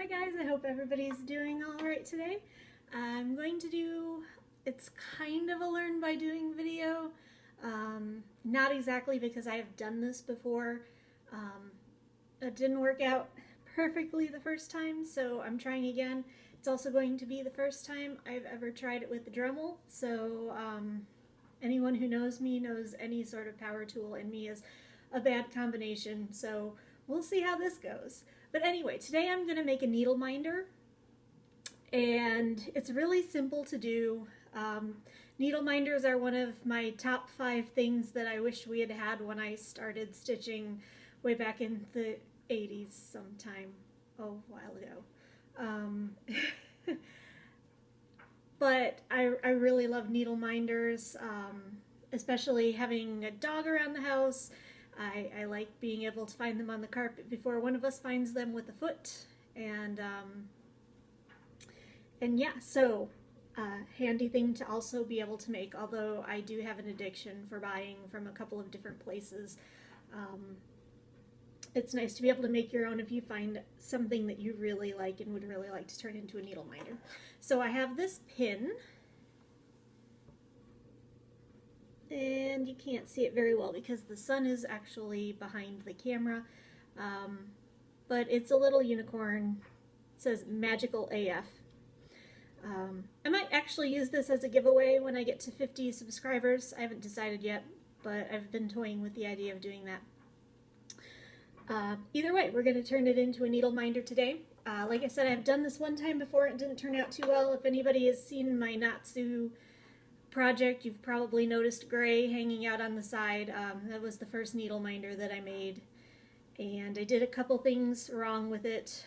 Hi guys, I hope everybody's doing all right today. I'm going to do, it's kind of a learn by doing video. Not exactly because I have done this before. It didn't work out perfectly the first time, so I'm trying again. It's also going to be the first time I've ever tried it with the Dremel, so anyone who knows me knows any sort of power tool in me is a bad combination, so we'll see how this goes. But anyway, today I'm going to make a needle minder, and it's really simple to do. Needle minders are one of my top 5 things that I wish we had had when I started stitching way back in the 80s sometime, a while ago. But I really love needle minders, especially having a dog around the house. I like being able to find them on the carpet before one of us finds them with a foot, and yeah, so handy thing to also be able to make, although I do have an addiction for buying from a couple of different places. It's nice to be able to make your own if you find something that you really like and would really like to turn into a needle minder. So I have this pin, and you can't see it very well because the sun is actually behind the camera, but it's a little unicorn. It says Magical AF. I might actually use this as a giveaway when I get to 50 subscribers. I haven't decided yet, but I've been toying with the idea of doing that. Either way, we're going to turn it into a needle minder today. Like I said, I've done this one time before. It didn't turn out too well. If anybody has seen my Natsu project, you've probably noticed gray hanging out on the side. That was the first needle minder that I made, and I did a couple things wrong with it.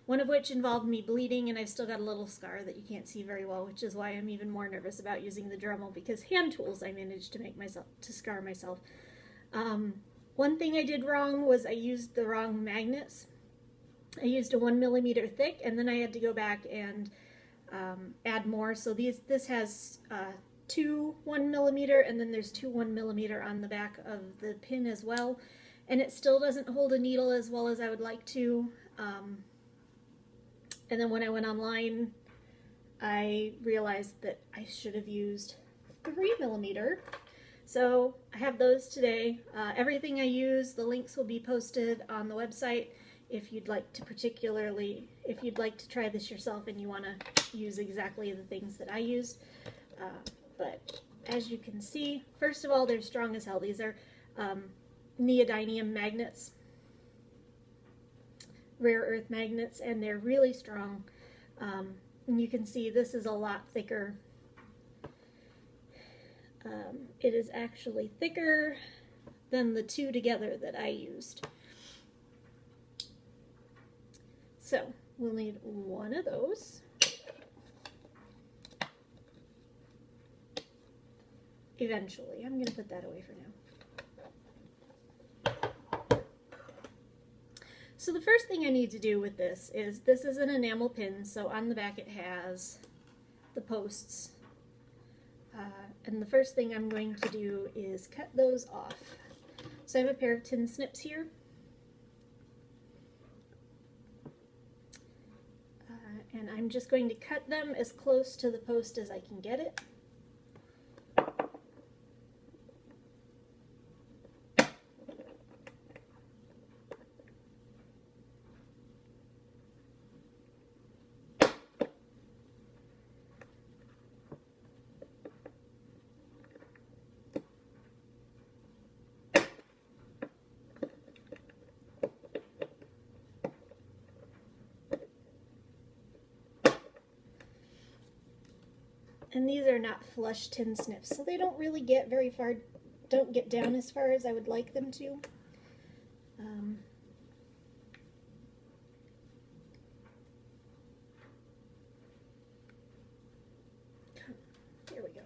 One of which involved me bleeding, and I've still got a little scar that you can't see very well, which is why I'm even more nervous about using the Dremel, because hand tools I managed to make scar myself. One thing I did wrong was I used the wrong magnets. I used a 1mm thick, and then I had to go back and add more. So this has 2 1mm, and then there's 2 1mm on the back of the pin as well, and it still doesn't hold a needle as well as I would like to. And then when I went online, I realized that I should have used 3mm. So I have those today. Everything I use, the links will be posted on the website if you'd like to try this yourself and you want to use exactly the things that I used. But as you can see, first of all, they're strong as hell. These are neodymium magnets, rare earth magnets, and they're really strong. And you can see this is a lot thicker. It is actually thicker than the 2 together that I used. So we'll need 1 of those. Eventually. I'm going to put that away for now. So the first thing I need to do with this is an enamel pin, so on the back it has the posts. And the first thing I'm going to do is cut those off. So I have a pair of tin snips here. And I'm just going to cut them as close to the post as I can get it. And these are not flush tin snips, so they don't really get very far, don't get down as far as I would like them to. Here we go.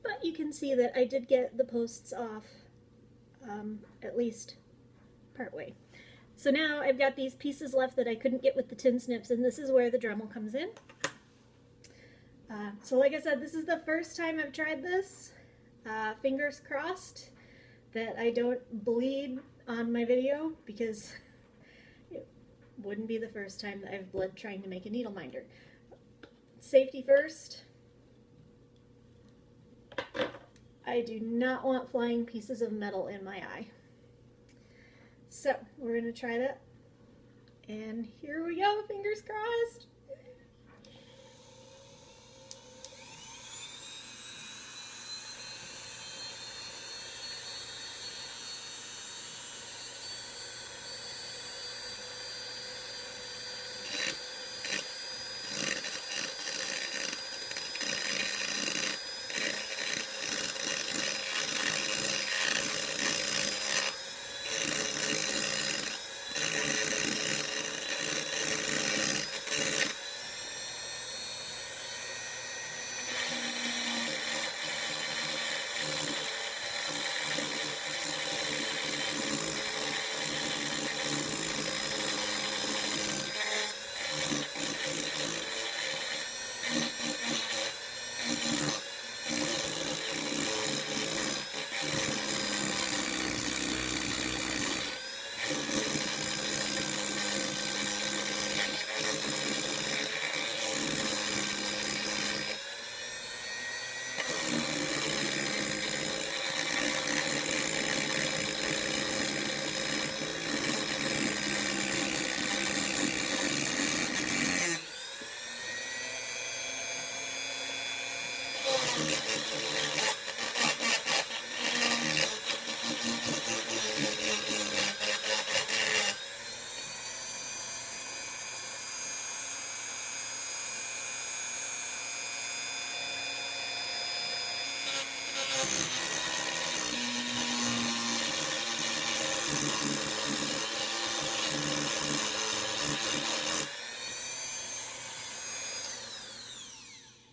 But you can see that I did get the posts off, at least part way. So now I've got these pieces left that I couldn't get with the tin snips, and this is where the Dremel comes in. So like I said, this is the first time I've tried this. Fingers crossed that I don't bleed on my video, because it wouldn't be the first time that I've bled trying to make a needle minder. Safety first. I do not want flying pieces of metal in my eye. So we're going to try that. And here we go, fingers crossed.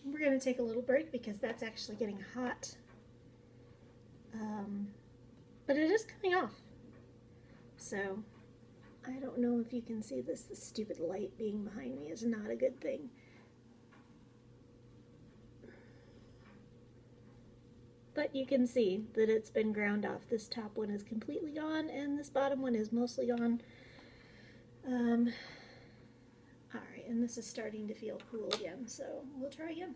We're going to take a little break because that's actually getting hot. But it is coming off. So I don't know if you can see this. The stupid light being behind me is not a good thing. But you can see that it's been ground off. This top one is completely gone and this bottom one is mostly gone. Alright, and this is starting to feel cool again, so we'll try again.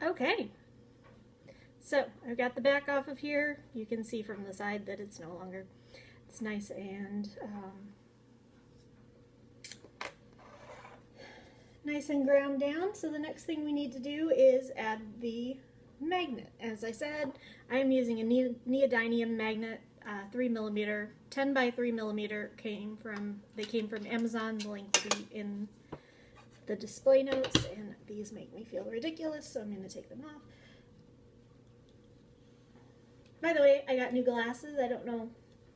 Okay, so I've got the back off of here. You can see from the side that it's no longer, it's nice and ground down. So the next thing we need to do is add the magnet. As I said, I am using a neodymium magnet, 3mm, 10 by 3mm. They came from Amazon. The link will be in the display notes, and these make me feel ridiculous, so I'm going to take them off. By the way, I got new glasses. I don't know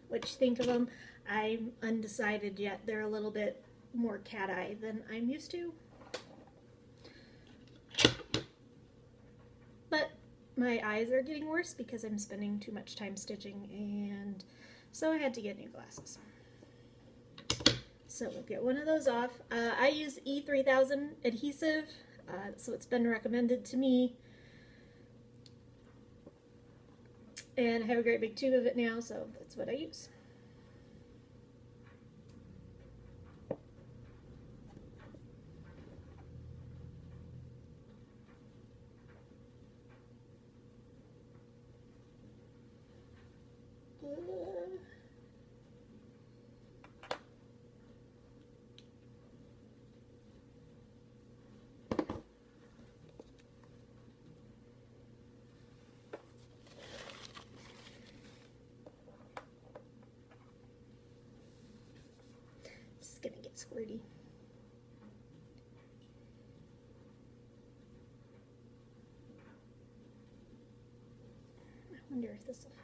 what you think of them. I'm undecided yet. They're a little bit more cat-eye than I'm used to. But my eyes are getting worse because I'm spending too much time stitching, and so I had to get new glasses. So we'll get one of those off. I use E3000 adhesive. So it's been recommended to me. And I have a great big tube of it now, so that's what I use. This is gonna get squirty. I wonder if this will fit.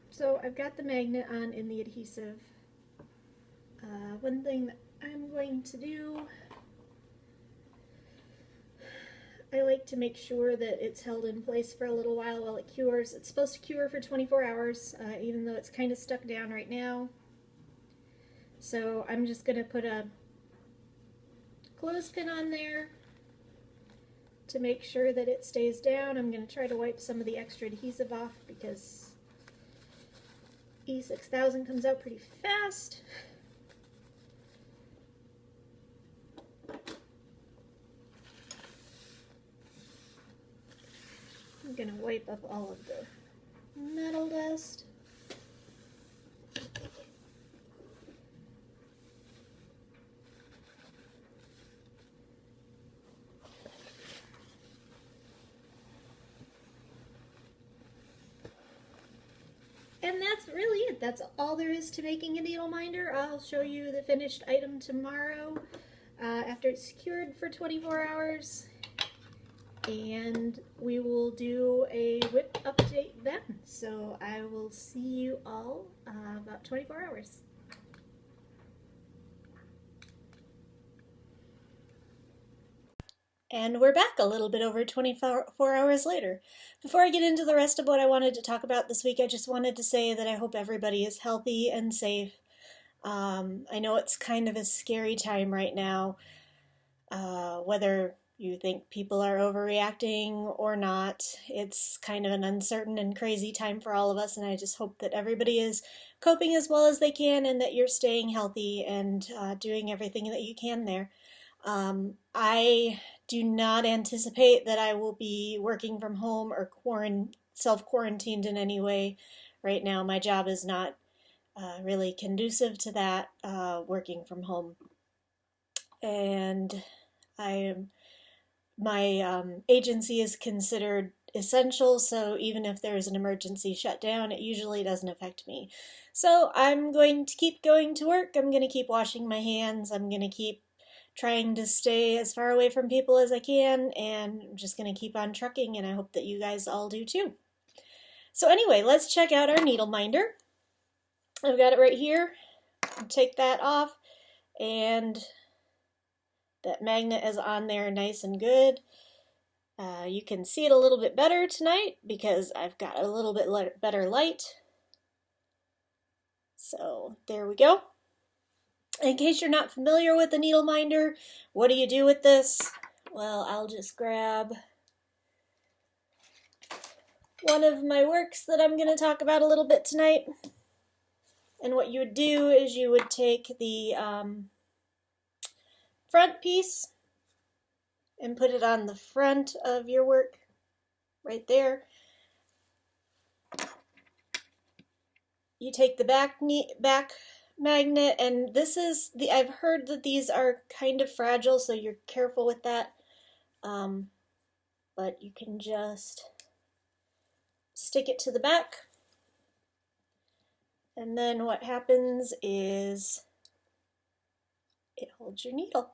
So I've got the magnet on in the adhesive. One thing that I'm going to do, I like to make sure that it's held in place for a little while it cures. It's supposed to cure for 24 hours, even though it's kind of stuck down right now. So I'm just going to put a clothespin on there to make sure that it stays down. I'm going to try to wipe some of the extra adhesive off because E6000 comes out pretty fast. I'm going to wipe up all of the metal dust. And that's really it. That's all there is to making a needle minder. I'll show you the finished item tomorrow after it's cured for 24 hours. And we will do a whip update then. So I will see you all about 24 hours. And we're back a little bit over 24 hours later. Before I get into the rest of what I wanted to talk about this week, I just wanted to say that I hope everybody is healthy and safe. I know it's kind of a scary time right now, whether you think people are overreacting or not. It's kind of an uncertain and crazy time for all of us, and I just hope that everybody is coping as well as they can and that you're staying healthy and doing everything that you can there. I do not anticipate that I will be working from home or self-quarantined in any way right now. My job is not really conducive to that, working from home. And my agency is considered essential, so even if there's an emergency shutdown, it usually doesn't affect me. So I'm going to keep going to work. I'm going to keep washing my hands. I'm going to keep trying to stay as far away from people as I can, and I'm just going to keep on trucking, and I hope that you guys all do too. So anyway, let's check out our needle minder. I've got it right here. Take that off, and that magnet is on there nice and good. You can see it a little bit better tonight because I've got a little bit better light. So there we go. In case you're not familiar with the needle minder, what do you do with this? Well, I'll just grab one of my works that I'm going to talk about a little bit tonight. And what you would do is you would take the front piece and put it on the front of your work, right there. You take the back magnet, and this is I've heard that these are kind of fragile, so you're careful with that. But you can just stick it to the back, and then what happens is it holds your needle.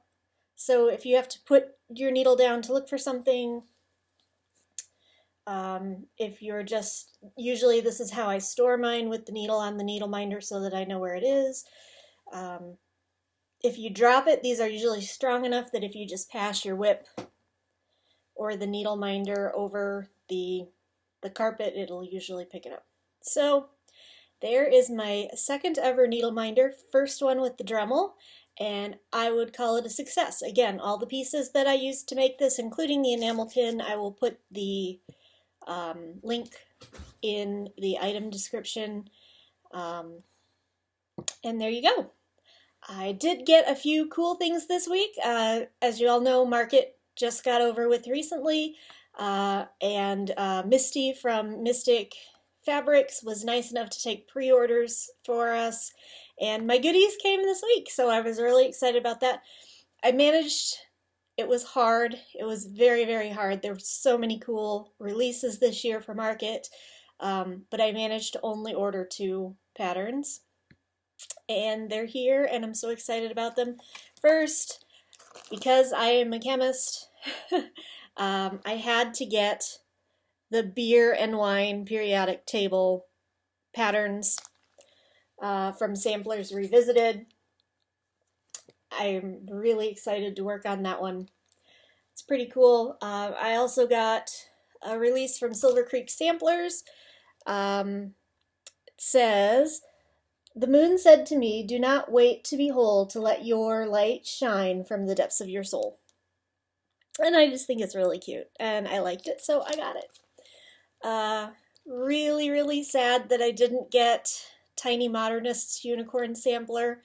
So if you have to put your needle down to look for something, if you're just, usually this is how I store mine, with the needle on the needle minder so that I know where it is. If you drop it, these are usually strong enough that if you just pass your whip or the needle minder over the the carpet, it'll usually pick it up. So there is my second ever needle minder, first one with the Dremel, and I would call it a success. Again, all the pieces that I used to make this, including the enamel pin, I will put the link in the item description, and there you go. I did get a few cool things this week. As you all know, Market just got over with recently, and Misty from Mystic Fabrics was nice enough to take pre-orders for us, and my goodies came this week, so I was really excited about that. I managed. It was hard. It was very, very hard. There were so many cool releases this year for Market, but I managed to only order 2 patterns, and they're here, and I'm so excited about them. First, because I am a chemist, I had to get the beer and wine periodic table patterns from Samplers Revisited. I'm really excited to work on that one. It's pretty cool. I also got a release from Silver Creek Samplers. It says, "The moon said to me, do not wait to be whole to let your light shine from the depths of your soul." And I just think it's really cute, and I liked it, so I got it. Really, really sad that I didn't get Tiny Modernist's Unicorn Sampler.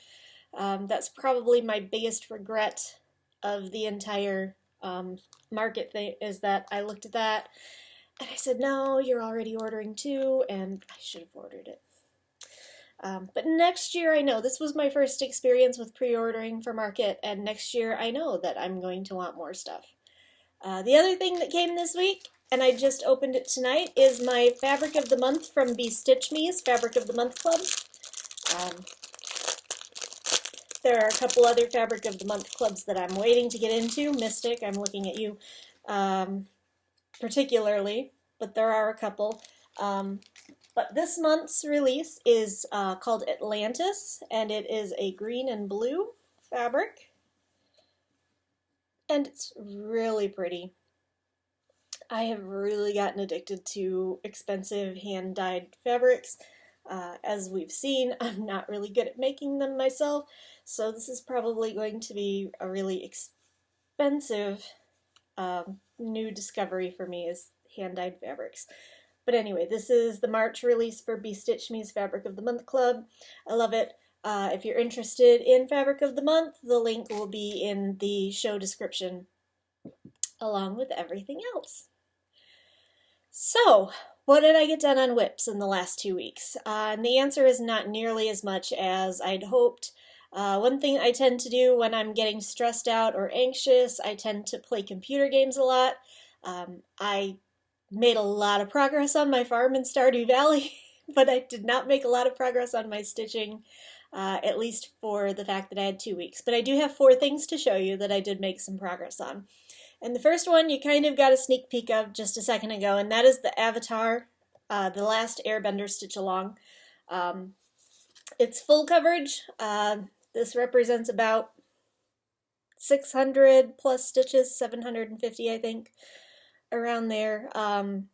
That's probably my biggest regret of the entire Market thing, is that I looked at that and I said, no, you're already ordering 2, and I should have ordered it. But next year, I know, this was my first experience with pre-ordering for Market, and next year I know that I'm going to want more stuff. The other thing that came this week, and I just opened it tonight, is my Fabric of the Month from Stitch Me's Fabric of the Month Club. There are a couple other Fabric of the Month clubs that I'm waiting to get into. Mystic, I'm looking at you particularly, but there are a couple. But this month's release is called Atlantis, and it is a green and blue fabric, and it's really pretty. I have really gotten addicted to expensive hand-dyed fabrics. As we've seen, I'm not really good at making them myself, so this is probably going to be a really expensive new discovery for me, is hand-dyed fabrics. But anyway, this is the March release for Stitch Me's Fabric of the Month Club. I love it. If you're interested in Fabric of the Month, the link will be in the show description, along with everything else. So, what did I get done on whips in the last 2 weeks? And the answer is not nearly as much as I'd hoped. One thing I tend to do when I'm getting stressed out or anxious, I tend to play computer games a lot. I made a lot of progress on my farm in Stardew Valley, but I did not make a lot of progress on my stitching, at least for the fact that I had 2 weeks. But I do have 4 things to show you that I did make some progress on. And the first one you kind of got a sneak peek of just a second ago, and that is the Avatar, the Last Airbender stitch along. It's full coverage. This represents about 600 plus stitches, 750 I think, around there. And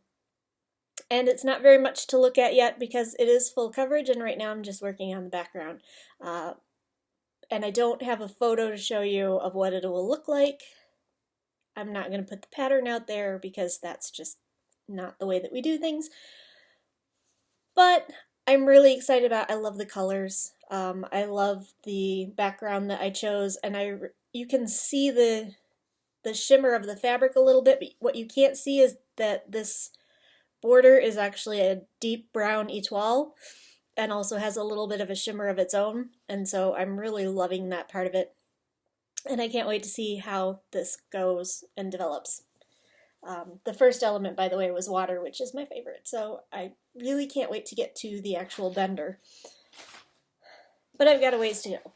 it's not very much to look at yet because it is full coverage, and right now I'm just working on the background. And I don't have a photo to show you of what it will look like. I'm not going to put the pattern out there because that's just not the way that we do things. But I'm really excited about, I love the colors. I love the background that I chose, and you can see the shimmer of the fabric a little bit, but what you can't see is that this border is actually a deep brown etoile and also has a little bit of a shimmer of its own, and so I'm really loving that part of it. And I can't wait to see how this goes and develops. The first element, by the way, was water, which is my favorite, so I really can't wait to get to the actual bender. But I've got a ways to go.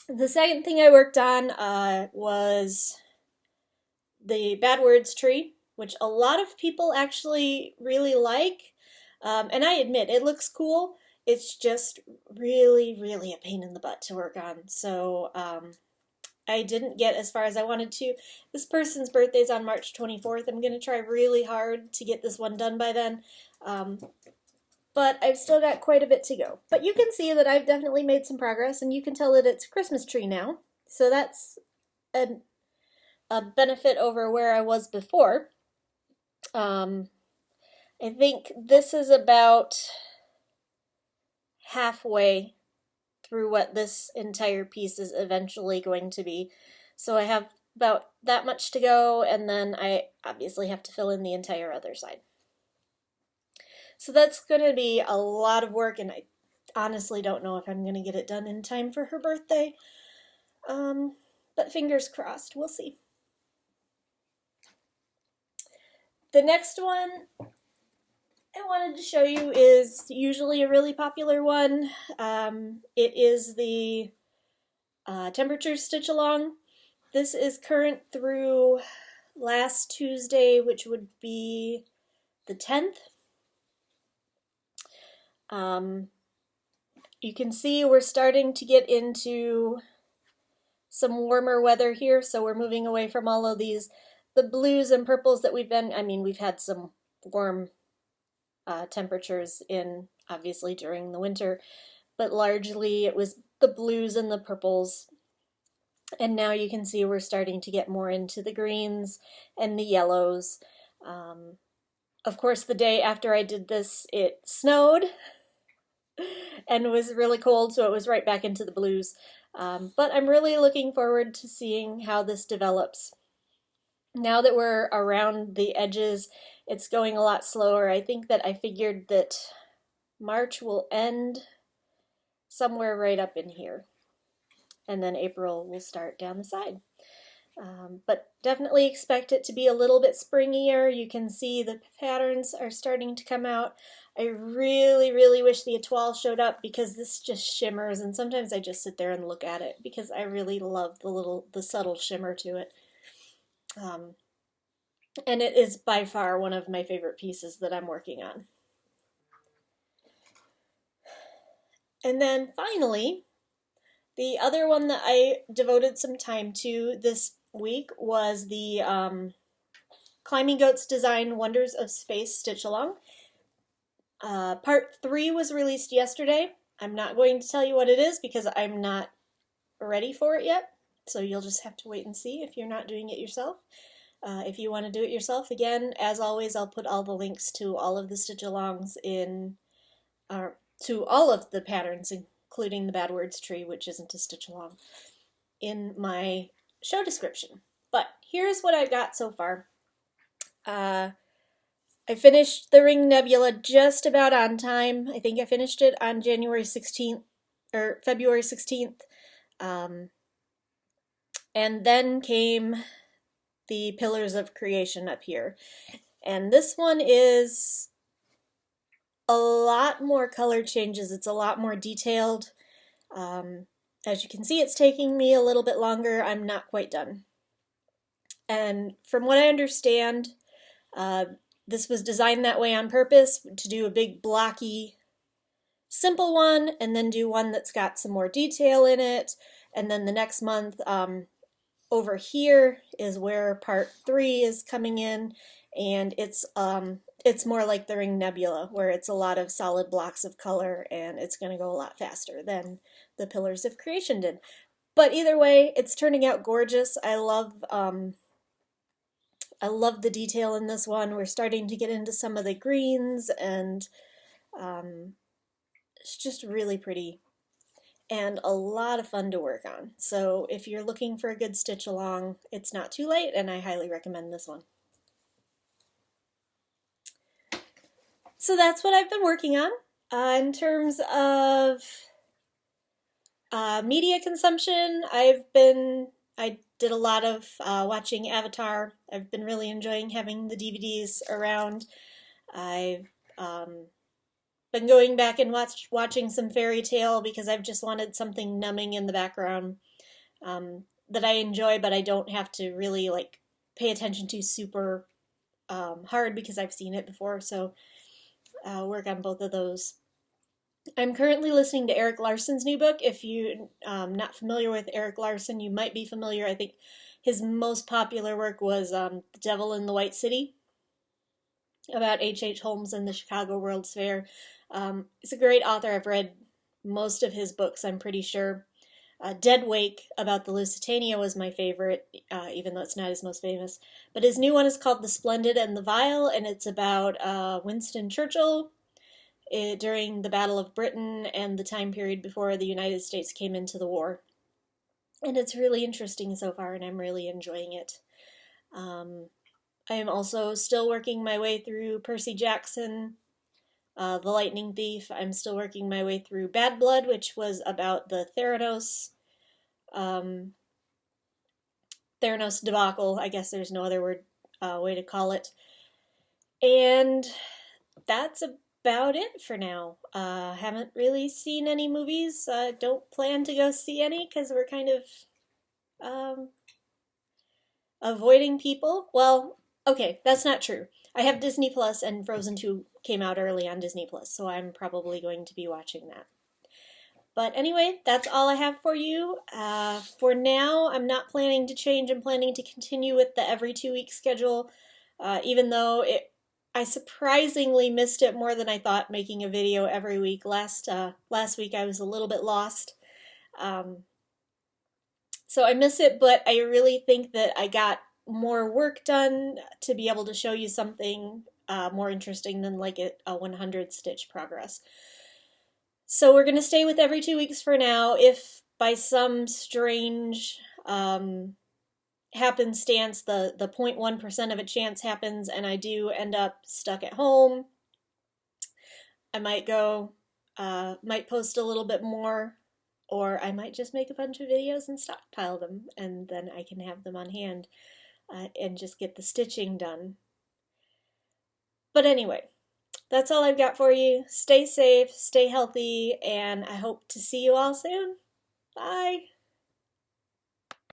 The second thing I worked on was the Bad Words tree, which a lot of people actually really like. And I admit, it looks cool. It's just really, really a pain in the butt to work on. So I didn't get as far as I wanted to. This person's birthday is on March 24th. I'm going to try really hard to get this one done by then. But I've still got quite a bit to go. But you can see that I've definitely made some progress, and you can tell that it's a Christmas tree now. So that's a benefit over where I was before. I think this is about halfway through what this entire piece is eventually going to be. So I have about that much to go, and then I obviously have to fill in the entire other side. So that's going to be a lot of work, and I honestly don't know if I'm going to get it done in time for her birthday. But fingers crossed, we'll see. The next one I wanted to show you is usually a really popular one. It is the temperature stitch along. This is current through last Tuesday, which would be the 10th. You can see we're starting to get into some warmer weather here, so we're moving away from all of the blues and purples that we've had some warm temperatures in, obviously, during the winter, but largely it was the blues and the purples. And now you can see we're starting to get more into the greens and the yellows. Of course, the day after I did this, it snowed and was really cold, so it was right back into the blues. But I'm really looking forward to seeing how this develops. Now that we're around the edges, it's going a lot slower. I think that I figured that March will end somewhere right up in here, and then April will start down the side. But definitely expect it to be a little bit springier. You can see the patterns are starting to come out. I really, really wish the étoile showed up, because this just shimmers, and sometimes I just sit there and look at it because I really love the subtle shimmer to it. And it is by far one of my favorite pieces that I'm working on. And then finally, the other one that I devoted some time to this week was the Climbing Goats Design Wonders of Space Stitch Along. Part 3 was released yesterday. I'm not going to tell you what it is because I'm not ready for it yet, so you'll just have to wait and see if you're not doing it yourself. If you want to do it yourself, again, as always, I'll put all the links to all of the stitch-alongs to all of the patterns, including the Bad Words tree, which isn't a stitch-along, in my show description. But here's what I've got so far. I finished the Ring Nebula just about on time. I think I finished it on January 16th, or February 16th. And then came the Pillars of Creation up here. And this one is a lot more color changes. It's a lot more detailed. As you can see, it's taking me a little bit longer. I'm not quite done. And from what I understand, this was designed that way on purpose, to do a big blocky simple one, and then do one that's got some more detail in it. And then the next month, over here is where part 3 is coming in, and it's more like the Ring Nebula, where it's a lot of solid blocks of color, and it's going to go a lot faster than the Pillars of Creation did. But either way, it's turning out gorgeous. I love the detail in this one. We're starting to get into some of the greens, and it's just really pretty and a lot of fun to work on. So if you're looking for a good stitch along, it's not too late, and I highly recommend this one. So that's what I've been working on. In terms of media consumption, I did a lot of watching Avatar. I've been really enjoying having the DVDs around. I've been going back and watching some Fairy Tale because I've just wanted something numbing in the background that I enjoy, but I don't have to really pay attention to super hard because I've seen it before. So work on both of those. I'm currently listening to Eric Larson's new book. If you're not familiar with Eric Larson, you might be familiar. I think his most popular work was The Devil in the White City, about H.H. Holmes and the Chicago World's Fair. He's a great author. I've read most of his books, I'm pretty sure. Dead Wake about the Lusitania was my favorite, even though it's not his most famous. But his new one is called The Splendid and the Vile, and it's about Winston Churchill during the Battle of Britain and the time period before the United States came into the war. And it's really interesting so far, and I'm really enjoying it. I am also still working my way through Percy Jackson, The Lightning Thief. I'm still working my way through Bad Blood, which was about the Theranos debacle. I guess there's no other way to call it. And that's about it for now. Haven't really seen any movies. Don't plan to go see any because we're kind of avoiding people. Well, okay, that's not true. I have Disney Plus, and Frozen 2 came out early on Disney Plus, so I'm probably going to be watching that. But anyway, that's all I have for you. For now, I'm not planning to change. I'm planning to continue with the every 2-week schedule, even though I surprisingly missed it more than I thought, making a video every week. Last week I was a little bit lost. So I miss it, but I really think that I got more work done to be able to show you something more interesting than like a 100 stitch progress. So we're going to stay with every 2 weeks for now. If by some strange happenstance the 0.1% of a chance happens and I do end up stuck at home, I might might post a little bit more, or I might just make a bunch of videos and stockpile them, and then I can have them on hand and just get the stitching done. But anyway, that's all I've got for you. Stay safe, stay healthy, and I hope to see you all soon. Bye!